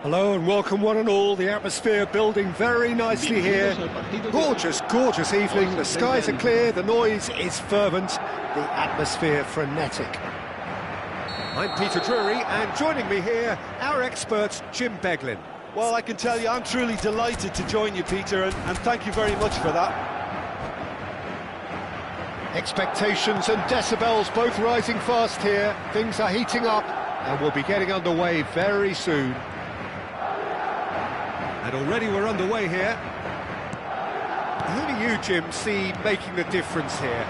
Hello and welcome one and all. The atmosphere building very nicely here. Gorgeous, gorgeous evening. The skies are clear, the noise is fervent, the atmosphere frenetic. I'm Peter Drury, and joining me here, our expert, Jim Beglin. Well, I can tell you, I'm truly delighted to join you, Peter, and thank you very much for that. Expectations and decibels both rising fast here. Things are heating up, and we'll be getting underway very soon. And already we're underway here. Who do you, Jim, see making the difference here?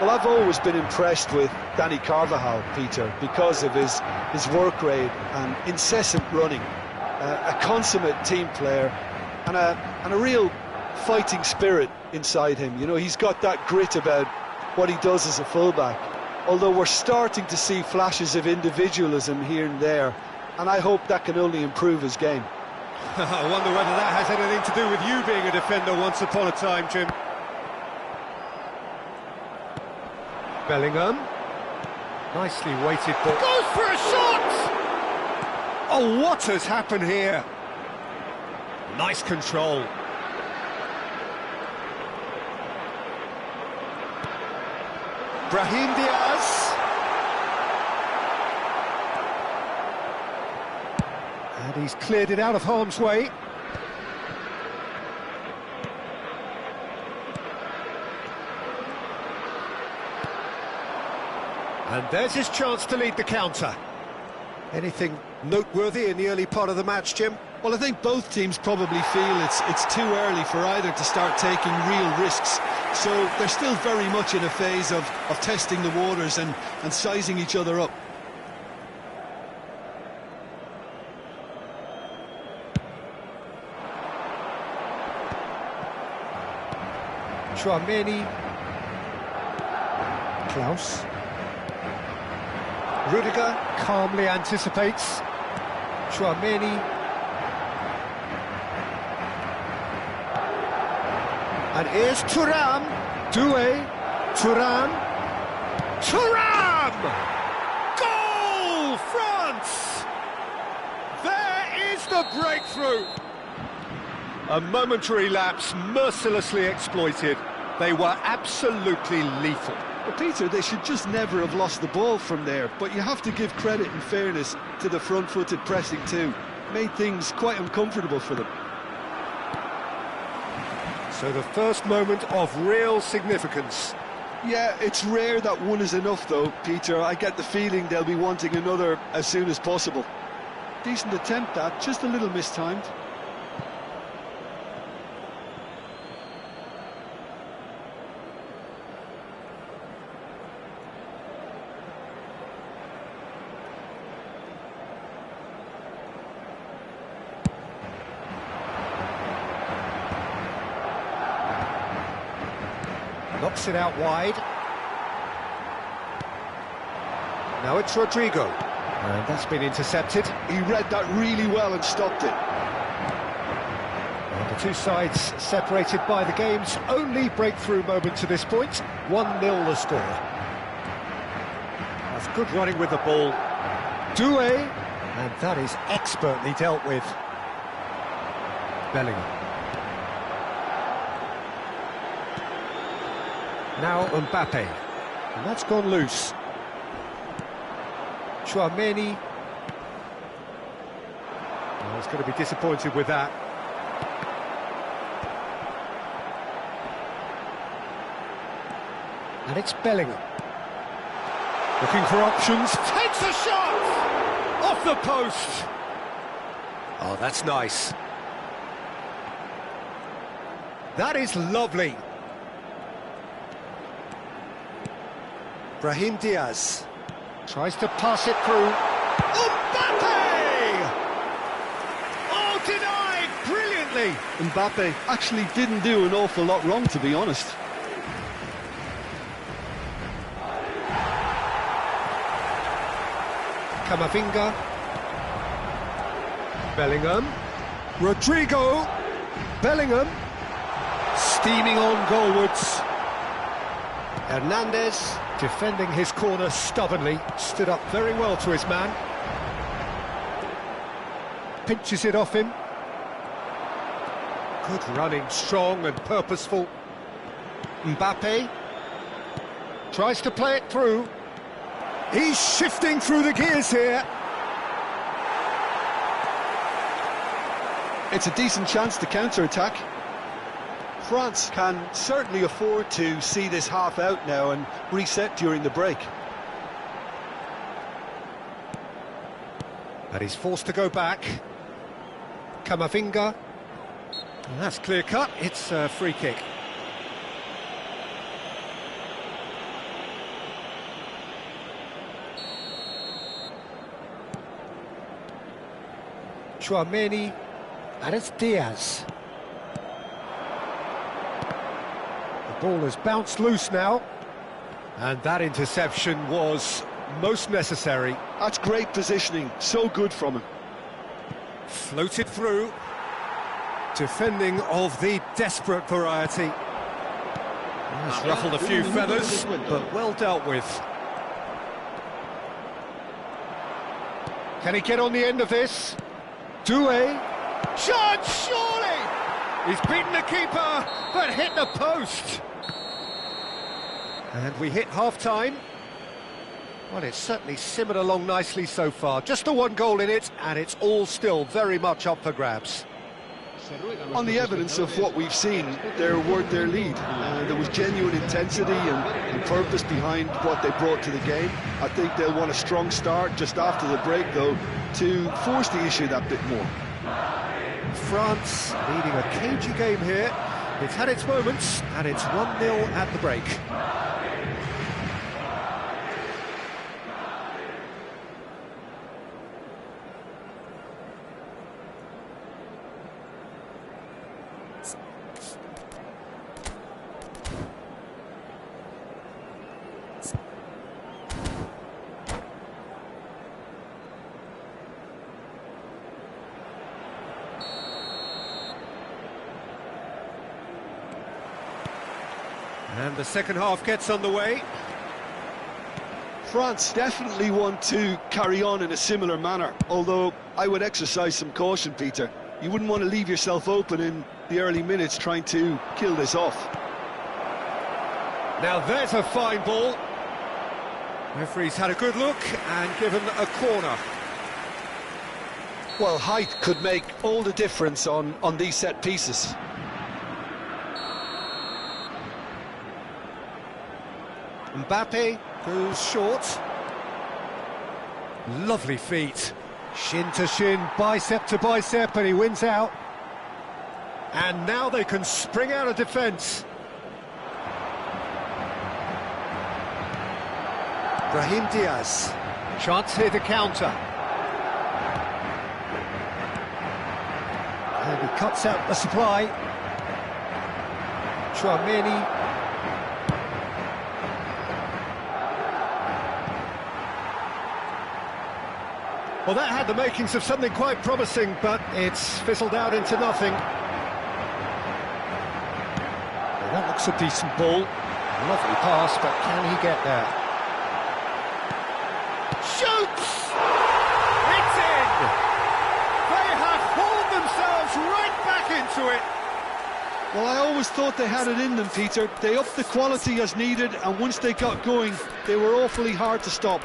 Well, I've always been impressed with Danny Carvajal, Peter, because of his work rate and incessant running. A consummate team player and a real fighting spirit inside him. You know, he's got that grit about what he does as a fullback. Although we're starting to see flashes of individualism here and there, and I hope that can only improve his game. I wonder whether that has anything to do with you being a defender once upon a time, Jim. Bellingham. Nicely weighted ball. Goes for a shot! Oh, what has happened here? Nice control. Brahim Diaz. And he's cleared it out of harm's way. And there's his chance to lead the counter. Anything noteworthy in the early part of the match, Jim? Well, I think both teams probably feel it's too early for either to start taking real risks. So they're still very much in a phase of testing the waters and sizing each other up. Chouameni. Klaus. Rudiger calmly anticipates. Chouameni. And here's Thuram. Doué. Thuram. Thuram! Goal, France! There is the breakthrough. A momentary lapse mercilessly exploited. They were absolutely lethal. Well, Peter, they should just never have lost the ball from there, but you have to give credit and fairness to the front-footed pressing too. Made things quite uncomfortable for them. So the first moment of real significance. Yeah, it's rare that one is enough though, Peter. I get the feeling they'll be wanting another as soon as possible. Decent attempt that, just a little mistimed. Knocks it out wide. Now it's Rodrigo. And that's been intercepted. He read that really well and stopped it. And the two sides separated by the game's only breakthrough moment to this point. 1-0 the score. That's good running with the ball. Doué. And that is expertly dealt with. Bellingham. Now Mbappe, and that's gone loose. Chouameni. Oh, he's going to be disappointed with that. And it's Bellingham. Looking for options, takes a shot! Off the post! Oh, that's nice. That is lovely. Brahim Diaz tries to pass it through. Mbappe! Oh, denied brilliantly. Mbappe actually didn't do an awful lot wrong, to be honest. Camavinga. Bellingham. Rodrigo. Bellingham. Steaming on goalwards. Hernandez, defending his corner stubbornly, stood up very well to his man. pinches it off him. Good running, strong and purposeful. Mbappe tries to play it through. He's shifting through the gears here. It's a decent chance to counter-attack. France can certainly afford to see this half out now and reset during the break. And he's forced to go back. Camavinga. And that's clear cut, it's a free kick. Chouameni, and it's Diaz. The ball has bounced loose now, and that interception was most necessary. That's great positioning, so good from him. Floated through. Defending of the desperate variety. Has ruffled a few feathers, but well dealt with. Can he get on the end of this? Doué. Chance, surely! He's beaten the keeper, but hit the post. And we hit half-time. Well, it's certainly simmered along nicely so far. Just the one goal in it, and it's all still very much up for grabs. On the evidence of what we've seen, they're worth their lead. There was genuine intensity and purpose behind what they brought to the game. I think they'll want a strong start just after the break, though, to force the issue that bit more. France leading a cagey game here. It's had its moments, and it's 1-0 at the break. And the second half gets underway. France definitely want to carry on in a similar manner, although I would exercise some caution, Peter. You wouldn't want to leave yourself open in the early minutes trying to kill this off. Now there's a fine ball. Referee's had a good look and given a corner. Well, height could make all the difference on these set pieces. Mbappe goes short. Lovely feet. Shin to shin, bicep to bicep, and he wins out. And now they can spring out of defence. Brahim Diaz. Chance here to counter. And he cuts out the supply. Chouameni. Well, that had the makings of something quite promising, but it's fizzled out into nothing. Well, that looks a decent ball. Lovely pass, but can he get there? Shoots! It's in! They have hauled themselves right back into it. Well, I always thought they had it in them, Peter. They upped the quality as needed, and once they got going, they were awfully hard to stop.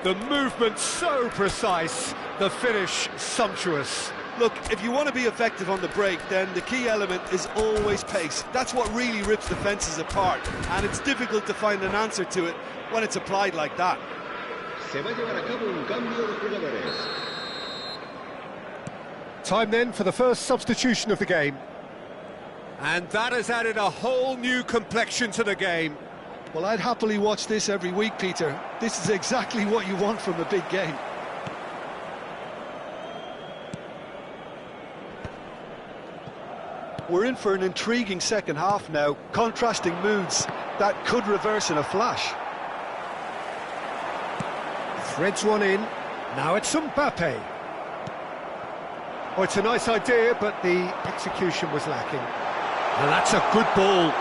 The movement so precise, the finish sumptuous. Look, if you want to be effective on the break, then the key element is always pace. That's what really rips defences apart, and it's difficult to find an answer to it when it's applied like that. Time then for the first substitution of the game. And that has added a whole new complexion to the game. Well, I'd happily watch this every week, Peter. This is exactly what you want from a big game. We're in for an intriguing second half now, contrasting moods that could reverse in a flash. Threads one in, now it's Mbappe. Oh, it's a nice idea, but the execution was lacking. And that's a good ball.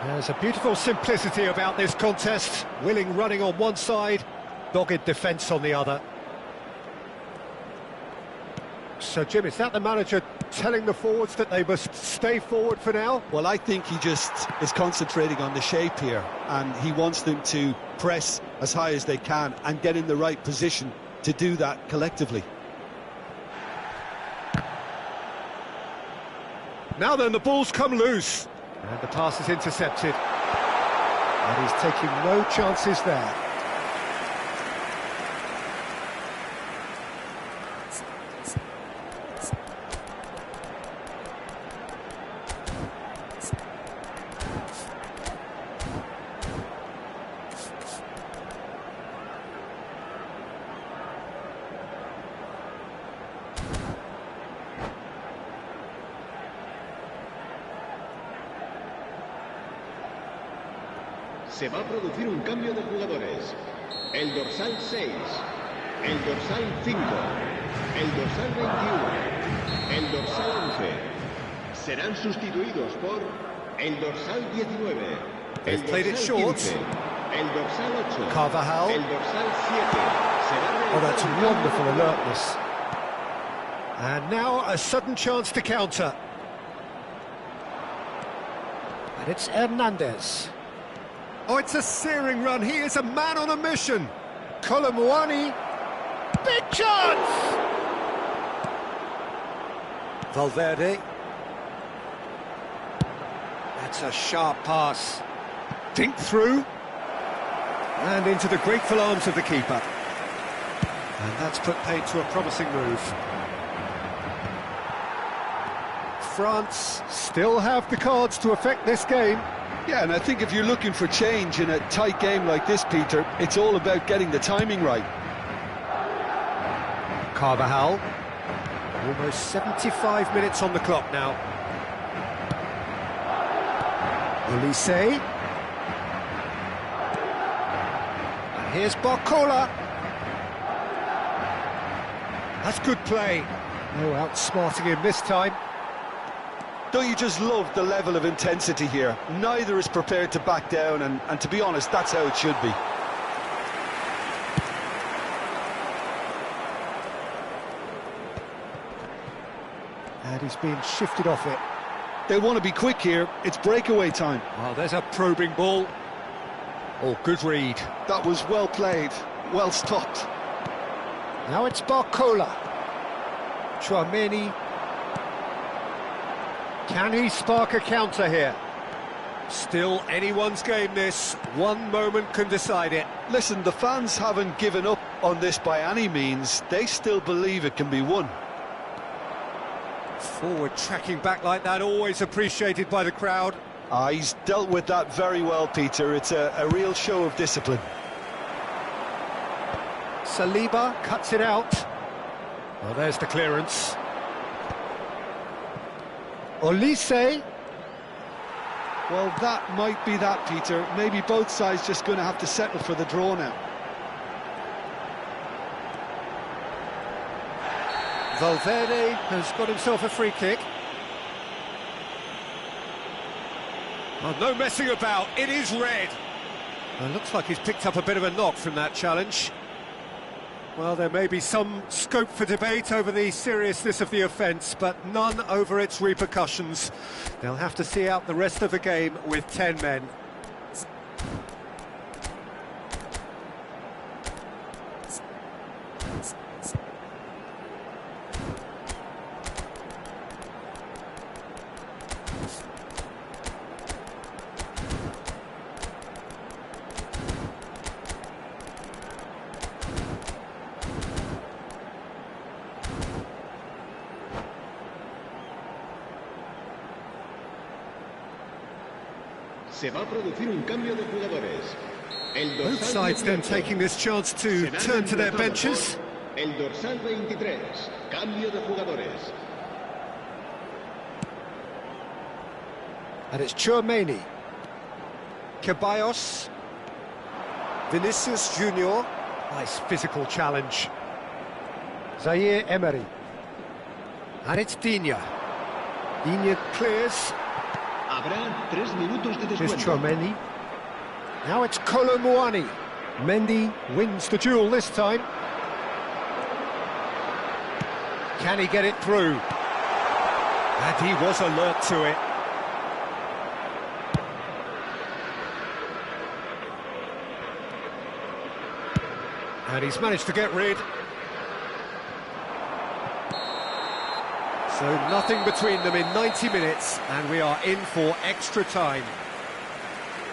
There's a beautiful simplicity about this contest. Willing running on one side, dogged defence on the other. So, Jim, is that the manager telling the forwards that they must stay forward for now? Well, I think he just is concentrating on the shape here, and he wants them to press as high as they can and get in the right position to do that collectively. Now then, the ball's come loose. And the pass is intercepted. And he's taking no chances there. Se va a producir un cambio de jugadores. El dorsal 6, el dorsal 5, el dorsal 21, el dorsal 11 serán sustituidos por el dorsal 19, el dorsal 15, el dorsal 8, Carvajal. el dorsal 7. Oh, that's wonderful alertness. And now a sudden chance to counter. And it's Hernandez. Oh, it's a searing run. He is a man on a mission. Colomwani. Big chance! Valverde. That's a sharp pass. Dink through. And into the grateful arms of the keeper. And that's put paid to a promising move. France still have the cards to affect this game. Yeah, and I think if you're looking for change in a tight game like this, Peter, it's all about getting the timing right. Carvajal. Almost 75 minutes on the clock now. Olise. And here's Barcola. That's good play. No outsmarting him this time. Don't you just love the level of intensity here? Neither is prepared to back down, and to be honest, that's how it should be. And he's being shifted off it. They want to be quick here. It's breakaway time. Well, there's a probing ball. Oh, good read. That was well played, well stopped. Now it's Barcola. Tchouaméni. Can he spark a counter here? Still anyone's game this. One moment can decide it. Listen, the fans haven't given up on this by any means. They still believe it can be won. Forward tracking back like that, always appreciated by the crowd. He's dealt with that very well, Peter. It's a real show of discipline. Saliba cuts it out. Well, there's the clearance. Olise. Well, that might be that, Peter. Maybe both sides just going to have to settle for the draw now. Valverde has got himself a free kick. Oh, no messing about, it is red. Well, looks like he's picked up a bit of a knock from that challenge. Well, there may be some scope for debate over the seriousness of the offence, but none over its repercussions. They'll have to see out the rest of the game with 10 men. Se va a producir un cambio de jugadores. Both sides then taking this chance to turn to their benches. El dorsal 23, cambio de jugadores. And it's Tchouaméni. Ceballos. Vinicius Junior. Nice physical challenge. Zaire Emery. And it's Digne. Digne clears. Habrá 3 minutos de Here's descuento. Tchouaméni. Now it's Colomwani. Mendy wins the duel this time. Can he get it through? And he was alert to it. And he's managed to get rid. So nothing between them in 90 minutes, and we are in for extra time.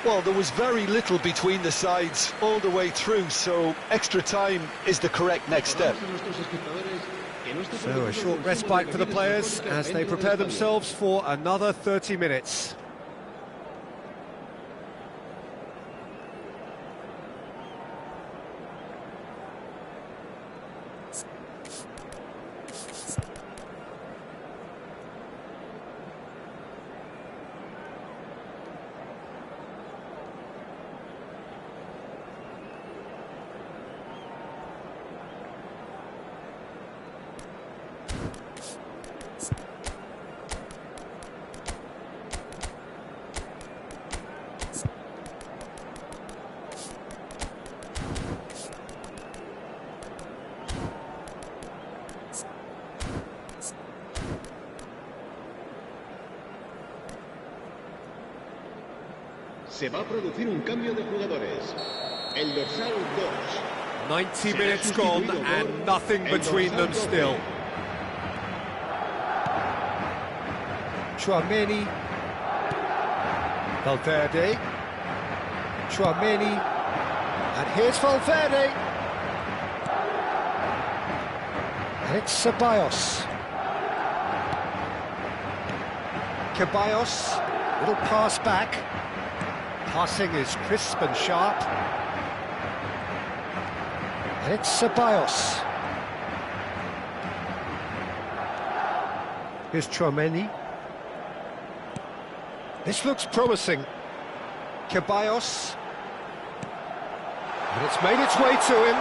Well, there was very little between the sides all the way through, so extra time is the correct next step. So a short respite for the players as they prepare themselves for another 30 minutes. Se va a producir un cambio de jugadores. El dorsal 2. 90 minutes gone and nothing between them still. Tchouaméni. Valverde. Tchouaméni. And here's Valverde. And it's Ceballos. Ceballos. Little pass back. Passing is crisp and sharp. And it's Ceballos. Here's Tchouaméni. This looks promising. Ceballos. And it's made its way to him.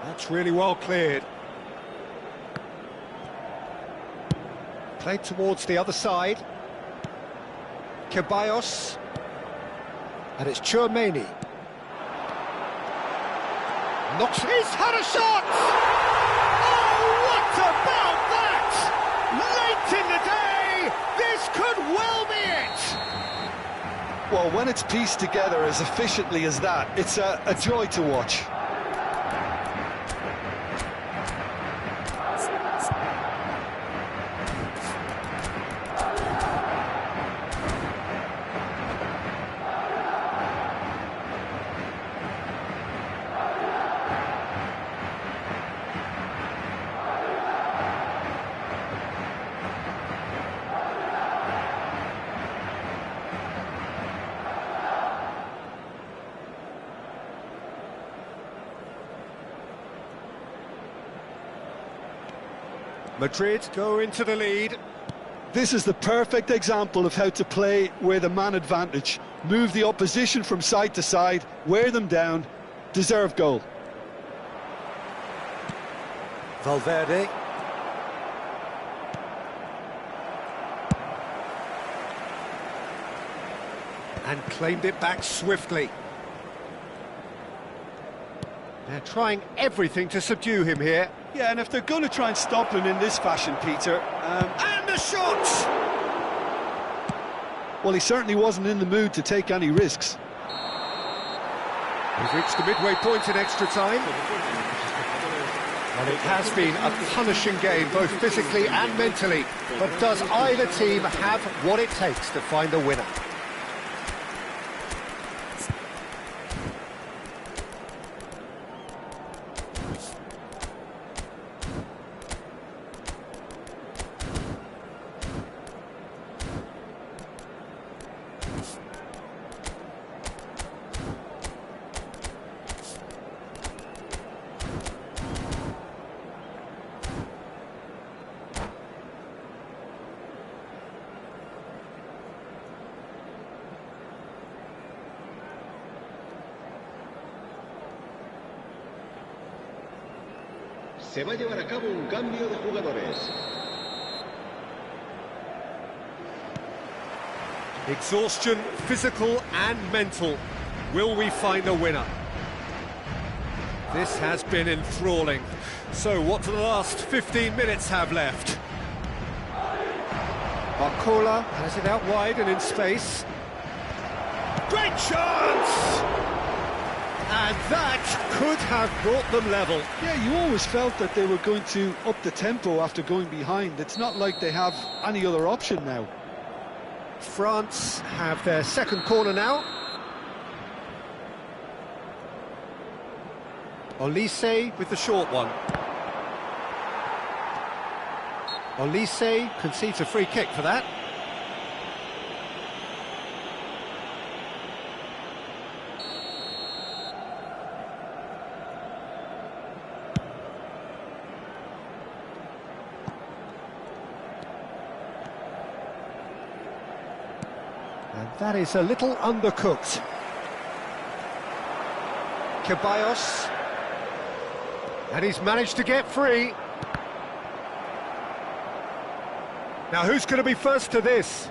That's really well cleared. Played towards the other side. Ceballos. And it's Tchouaméni. Knocks. He's had a shot! Oh, what about that? Late in the day, this could well be it! Well, when it's pieced together as efficiently as that, it's a joy to watch. Madrid go into the lead. This is the perfect example of how to play with a man advantage. Move the opposition from side to side, wear them down, deserve goal. Valverde. And claimed it back swiftly. They're trying everything to subdue him here. Yeah, and if they're going to try and stop him in this fashion, Peter... And the shot! Well, he certainly wasn't in the mood to take any risks. We've reached the midway point in extra time. And it has been a punishing game, both physically and mentally. But does either team have what it takes to find a winner? Se va a llevar a cabo un cambio de jugadores. Exhaustion, physical and mental. Will we find a winner? This has been enthralling. So what do the last 15 minutes have left? Barcola has it out wide and in space. Great chance! And that could have brought them level. Yeah, you always felt that they were going to up the tempo after going behind. It's not like they have any other option now. France have their second corner now. Olise with the short one. Olise concedes a free kick for that. And that is a little undercooked. Ceballos. And he's managed to get free. Now who's going to be first to this?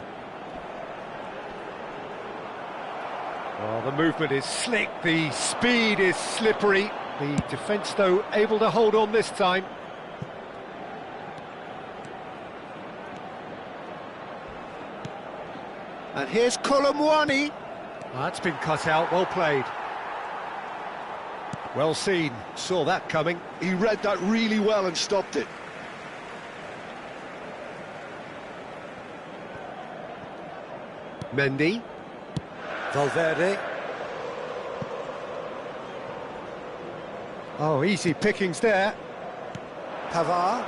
Well, the movement is slick, the speed is slippery. The defence, though, able to hold on this time. And here's Colomwani. That's been cut out, well played. Well seen, saw that coming. He read that really well and stopped it. Mendy. Valverde. Oh, easy pickings there. Pavard.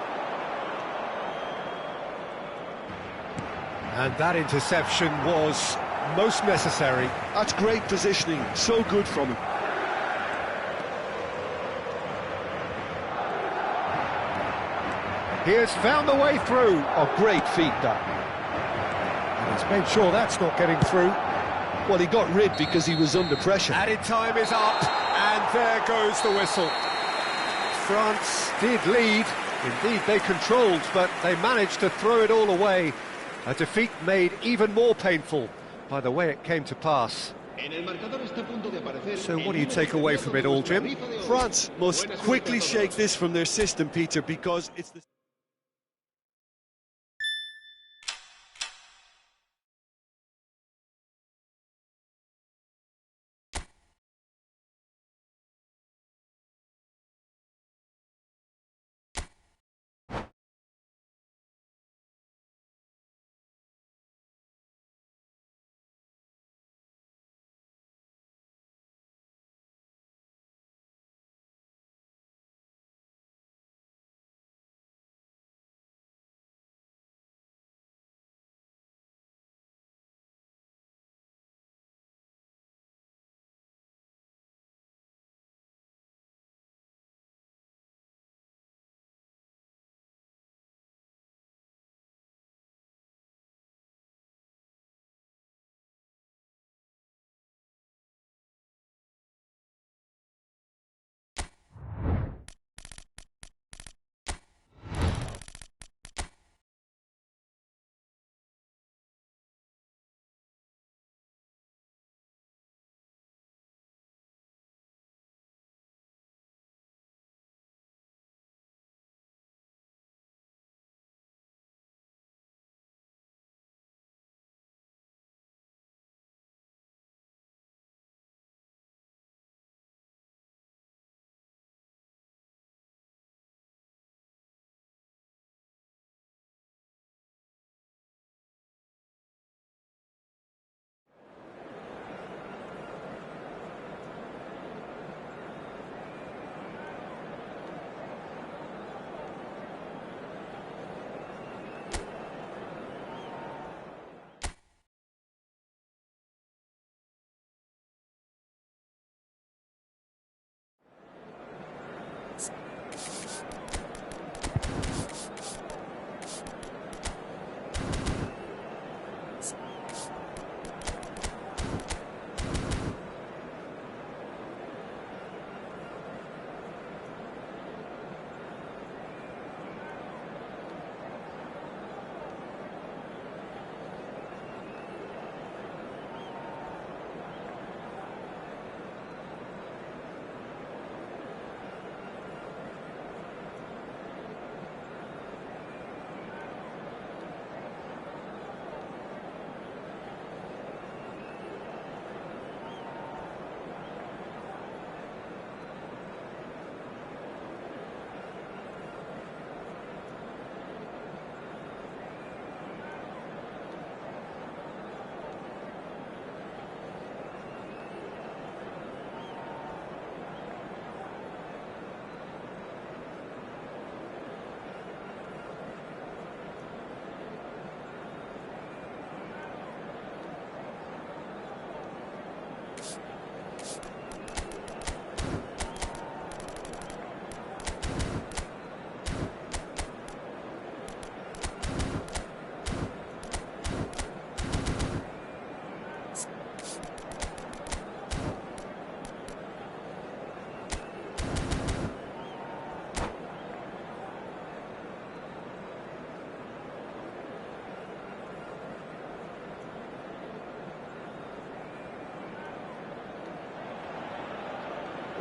And that interception was most necessary. That's great positioning, so good from him. He has found the way through. Oh, great feat, that. And he's made sure that's not getting through. Well, he got rid because he was under pressure. Added time is up, and there goes the whistle. France did lead. Indeed, they controlled, but they managed to throw it all away. A defeat made even more painful by the way it came to pass. So what do you take away from it all, Jim? France must quickly shake this from their system, Peter, because it's the...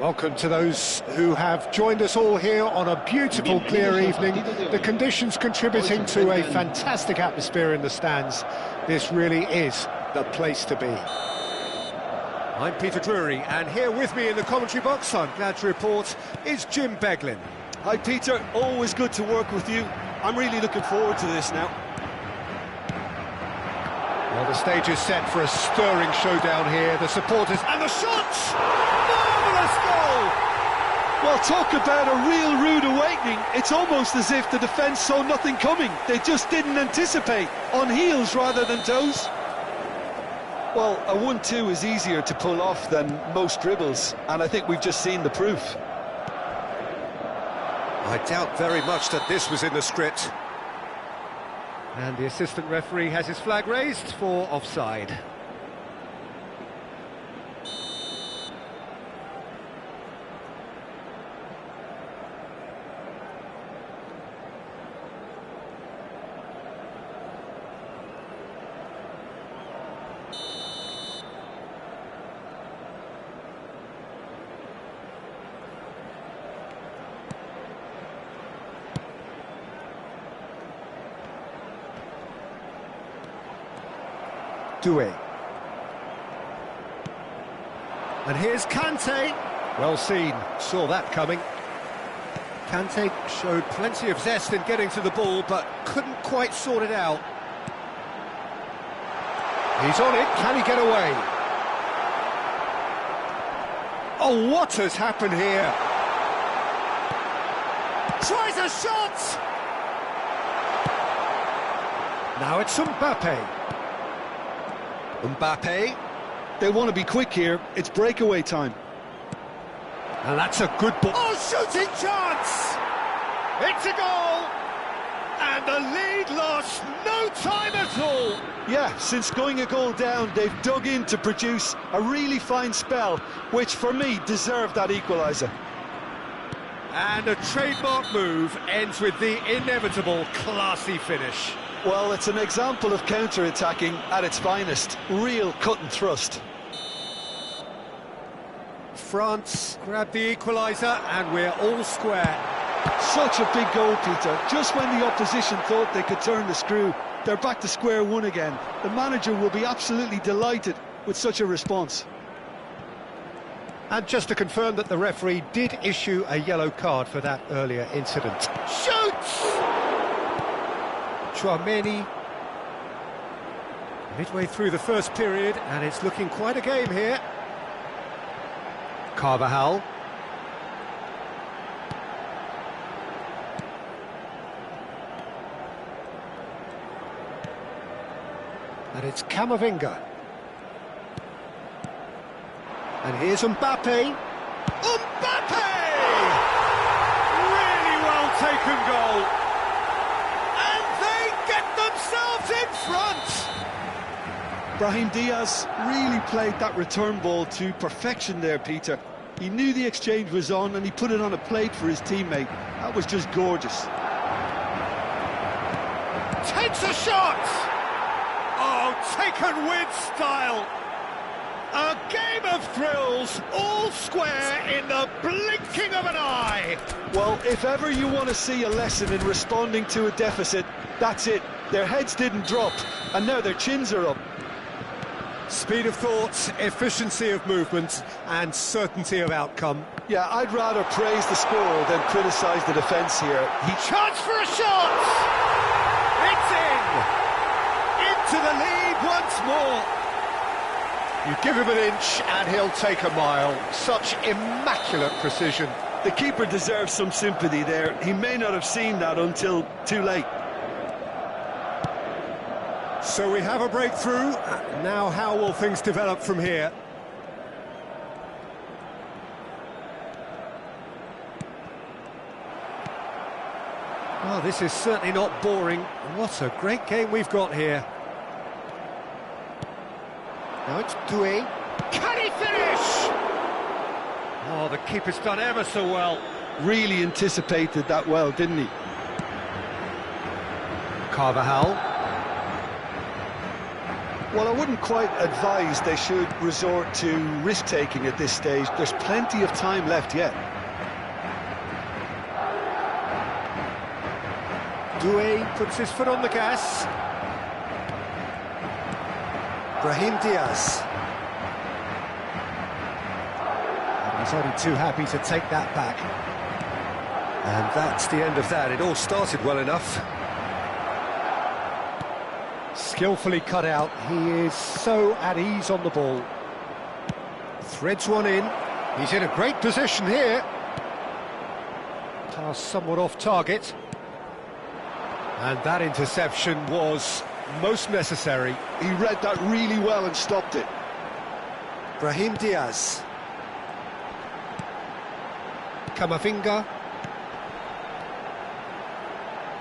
Welcome to those who have joined us all here on a beautiful, clear evening. The conditions contributing to a fantastic atmosphere in the stands. This really is the place to be. I'm Peter Drury, and here with me in the commentary box, I'm glad to report, is Jim Beglin. Hi Peter, always good to work with you. I'm really looking forward to this now. Well, the stage is set for a stirring showdown here. The supporters and the shots! Marvellous goal! Well, talk about a real rude awakening. It's almost as if the defence saw nothing coming. They just didn't anticipate, on heels rather than toes. Well, a 1-2 is easier to pull off than most dribbles, and I think we've just seen the proof. I doubt very much that this was in the script. And the assistant referee has his flag raised for offside. Doué. And here's Kante. Well seen, saw that coming. Kante showed plenty of zest in getting to the ball, but couldn't quite sort it out. He's on it, can he get away? Oh, what has happened here? Tries a shot! Now it's Mbappe. Mbappe. They want to be quick here. It's breakaway time. And that's a good ball. Oh, shooting chance! It's a goal! And the lead lost no time at all. Yeah, since going a goal down, they've dug in to produce a really fine spell, which for me deserved that equaliser. And a trademark move ends with the inevitable classy finish. Well, it's an example of counter-attacking at its finest. Real cut and thrust. France grabbed the equaliser and we're all square. Such a big goal, Peter. Just when the opposition thought they could turn the screw, they're back to square one again. The manager will be absolutely delighted with such a response. And just to confirm that the referee did issue a yellow card for that earlier incident. Shoots! Chouameni. Midway through the first period, and it's looking quite a game here. Carvajal. And it's Camavinga. And here's Mbappe. Mbappe! Really well taken goal. And they get themselves in front. Brahim Diaz really played that return ball to perfection there, Peter. He knew the exchange was on and he put it on a plate for his teammate. That was just gorgeous. Takes a shot! Oh, taken with style. A game of thrills, all square in the blinking of an eye. Well, if ever you want to see a lesson in responding to a deficit, that's it. Their heads didn't drop, and now their chins are up. Speed of thought, efficiency of movement, and certainty of outcome. Yeah, I'd rather praise the scorer than criticise the defence here. He charged for a shot! It's in! Into the lead once more. You give him an inch and he'll take a mile. Such immaculate precision. The keeper deserves some sympathy there. He may not have seen that until too late. So we have a breakthrough. Now how will things develop from here? Well, this is certainly not boring. What a great game we've got here. Now it's Doué. Can he finish? Oh, the keeper's done ever so well. Really anticipated that well, didn't he? Well, I wouldn't quite advise they should resort to risk-taking at this stage. There's plenty of time left yet. Doué puts his foot on the gas. Brahim Diaz. And he's only too happy to take that back. And that's the end of that. It all started well enough. Skillfully cut out. He is so at ease on the ball. Threads one in. He's in a great position here. Pass somewhat off target. And that interception was most necessary. He read that really well and stopped it. Brahim Diaz. Camavinga.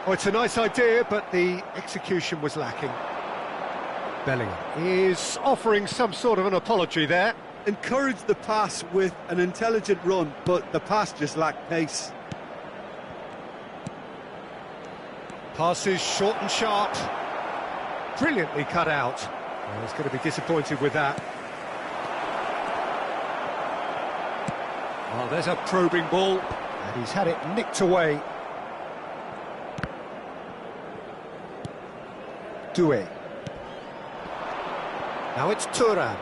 Oh, it's a nice idea, but the execution was lacking. Bellingham is offering some sort of an apology there. Encouraged the pass with an intelligent run, but the pass just lacked pace. Passes short and sharp. Brilliantly cut out. Well, he's going to be disappointed with that. Oh, there's a probing ball, and he's had it nicked away. Doué. Now it's Thuram.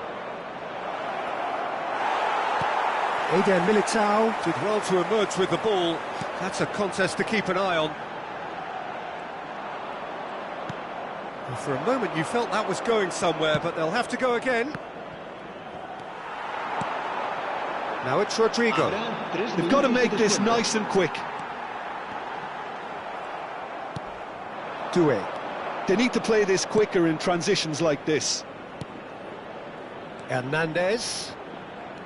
Eder Militao did well to emerge with the ball. That's a contest to keep an eye on. And for a moment you felt that was going somewhere, but they'll have to go again. Now it's Rodrigo. They've got to make this nice and quick. Doué. They need to play this quicker in transitions like this. Hernandez.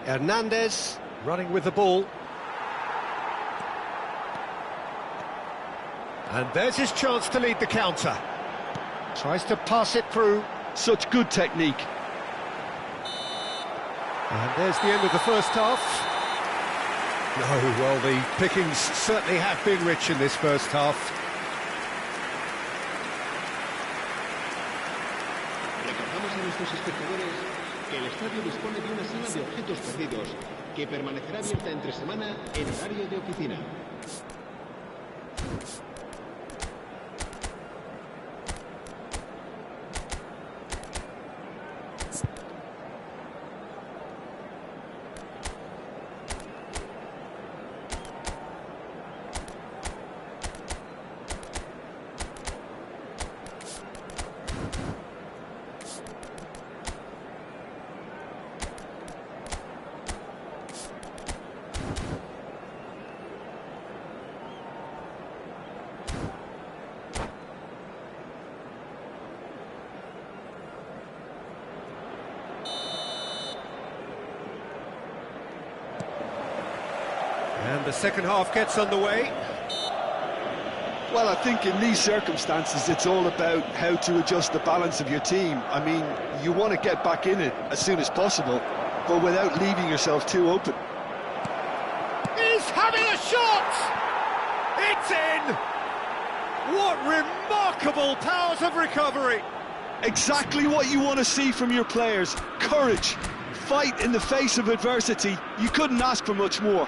Hernandez running with the ball. And there's his chance to lead the counter. Tries to pass it through. Such good technique. And there's the end of the first half. No, well, the pickings certainly have been rich in this first half. Recordamos a nuestros espectadores que el estadio dispone de una sala de objetos perdidos que permanecerá abierta entre semana en horario de oficina. And the second half gets underway. Well, I think in these circumstances it's all about how to adjust the balance of your team. I mean, you want to get back in it as soon as possible, but without leaving yourself too open. He's having a shot! It's in! What remarkable powers of recovery! Exactly what you want to see from your players. Courage, fight in the face of adversity. You couldn't ask for much more.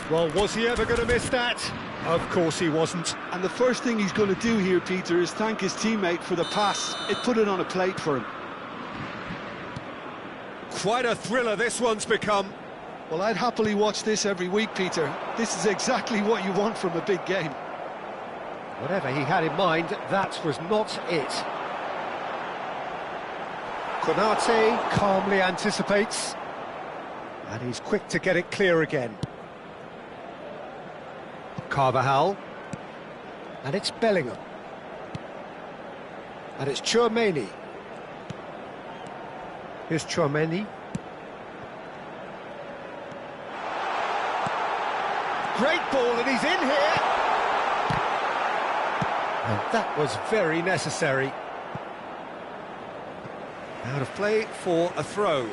Well, was he ever going to miss that? Of course he wasn't. And the first thing he's going to do here, Peter, is thank his teammate for the pass. It put it on a plate for him. Quite a thriller this one's become. Well, I'd happily watch this every week, Peter. This is exactly what you want from a big game. Whatever he had in mind, that was not it. Konate calmly anticipates. And he's quick to get it clear again. Carvajal. And it's Bellingham. And it's Tchouaméni. Here's Tchouaméni. Great ball, and he's in here! And that was very necessary. Out of play for a throw.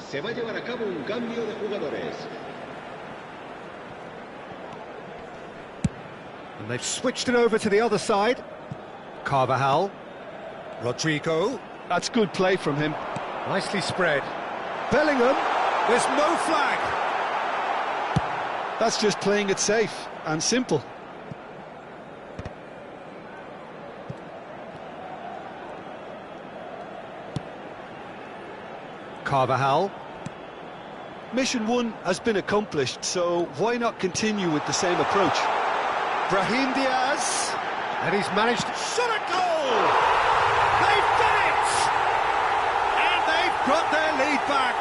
Se va a llevar a cabo un cambio de jugadores. And they've switched it over to the other side. Carvajal. Rodrigo. That's good play from him. Nicely spread. Bellingham. There's no flag. That's just playing it safe and simple. Carvajal. Mission 1 has been accomplished, so why not continue with the same approach? Brahim Diaz. And he's managed to shot a goal! They've done it! And they've got their lead back.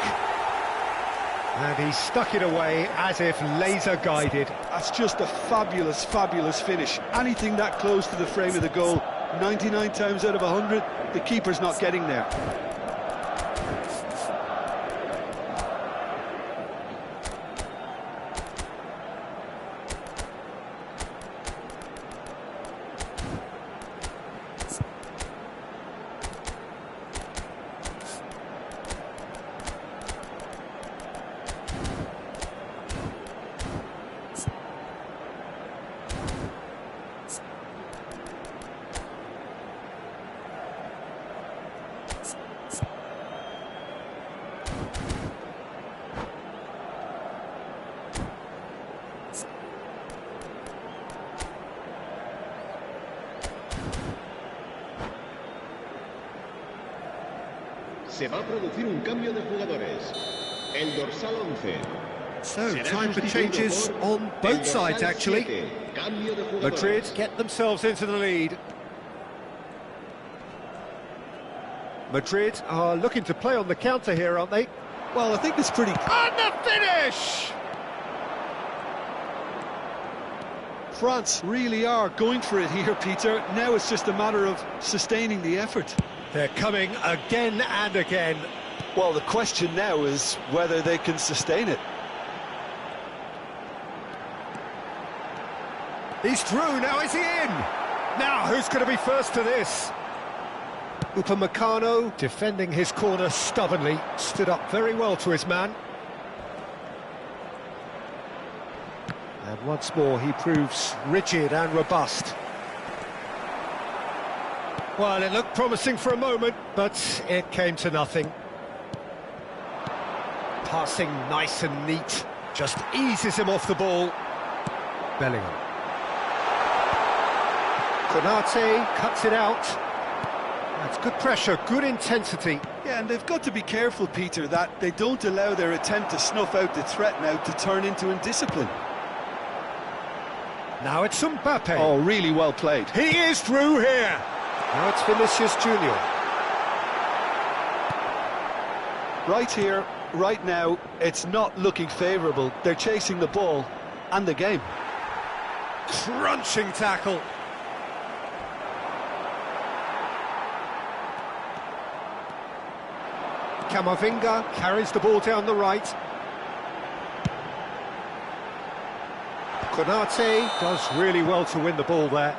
And he stuck it away as if laser-guided. That's just a fabulous, fabulous finish. Anything that close to the frame of the goal, 99 times out of 100, the keeper's not getting there. Se va a producir un cambio de jugadores. El dorsal 11. So, time for changes on both sides, actually. Madrid get themselves into the lead. Madrid are looking to play on the counter here, aren't they? Well, I think it's pretty... And the finish! France really are going for it here, Peter. Now it's just a matter of sustaining the effort. They're coming again and again. Well, the question now is whether they can sustain it. He's through, now is he in? Now, who's going to be first to this? Upamecano, defending his corner stubbornly, stood up very well to his man. And once more, he proves rigid and robust. Well, it looked promising for a moment, but it came to nothing. Passing nice and neat, just eases him off the ball. Bellingham. Konate cuts it out. That's good pressure, good intensity. Yeah, and they've got to be careful, Peter, that they don't allow their attempt to snuff out the threat now to turn into indiscipline. Now it's Mbappe. Oh, really well played. He is through here. Now it's Vinicius Junior. Right here, right now, it's not looking favourable. They're chasing the ball and the game. Crunching tackle. Camavinga carries the ball down the right. Konate does really well to win the ball there.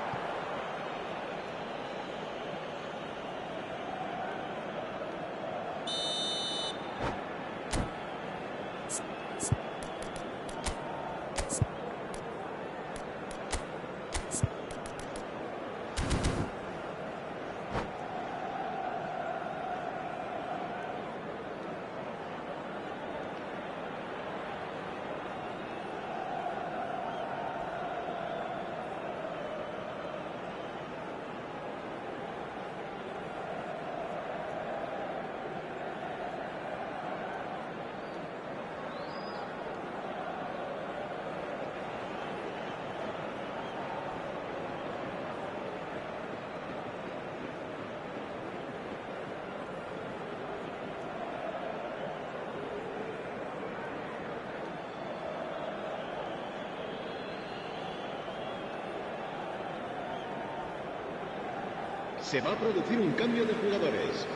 Se va a producir un cambio de jugadores.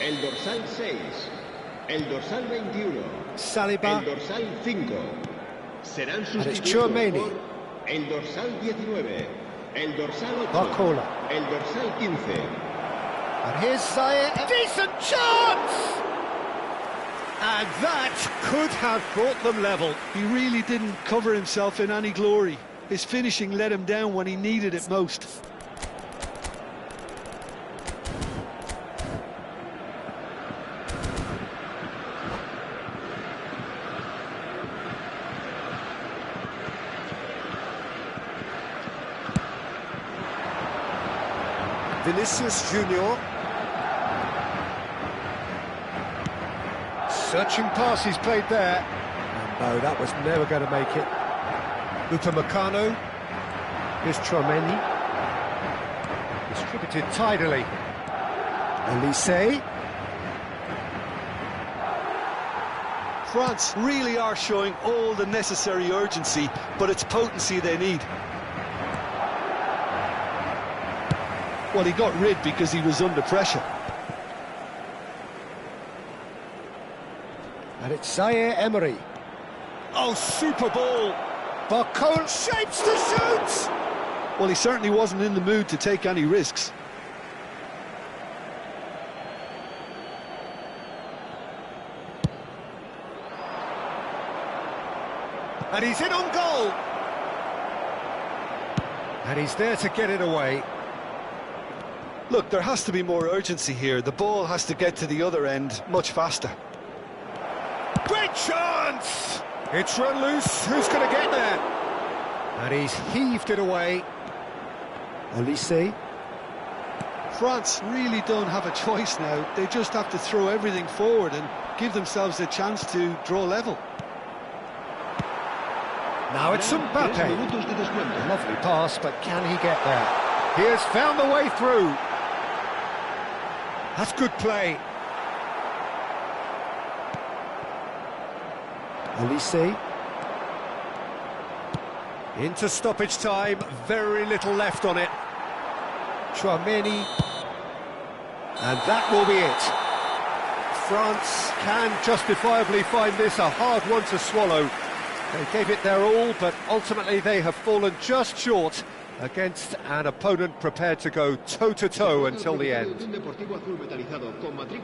El dorsal 6, el dorsal 21, Saliba. el dorsal 5. Serán it's sustituidos Tchouaméni. por el dorsal 19, el dorsal 8, Barcola. el dorsal 15. And here's Zaire. Decent chance! And that could have brought them level. He really didn't cover himself in any glory. His finishing let him down when he needed it most. Vinicius Junior. Searching pass he's played there. And no, that was never going to make it. Upamecano. Here's Tchouaméni. Distributed tidily. Elise. France really are showing all the necessary urgency, but it's potency they need. Well, he got rid because he was under pressure. And it's Zaire Emery. Oh, super ball. Barcol shapes to shoot! Well, he certainly wasn't in the mood to take any risks. And he's in on goal. And he's there to get it away. Look, there has to be more urgency here. The ball has to get to the other end much faster. Great chance! It's run loose. Who's going to get there? And he's heaved it away. Elise. France really don't have a choice now. They just have to throw everything forward and give themselves a chance to draw level. Now it's Mbappe. Lovely pass, but can he get there? He has found the way through. That's good play. Elise. Into stoppage time, very little left on it. Tchouaméni. And that will be it. France can justifiably find this a hard one to swallow. They gave it their all, but ultimately they have fallen just short against an opponent prepared to go toe-to-toe until the end.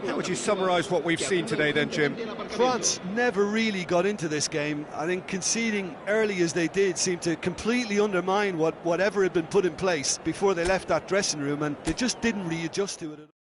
How would you summarise what we've seen today then, Jim? France never really got into this game. I think conceding early as they did seemed to completely undermine whatever had been put in place before they left that dressing room, and they just didn't readjust to it at all.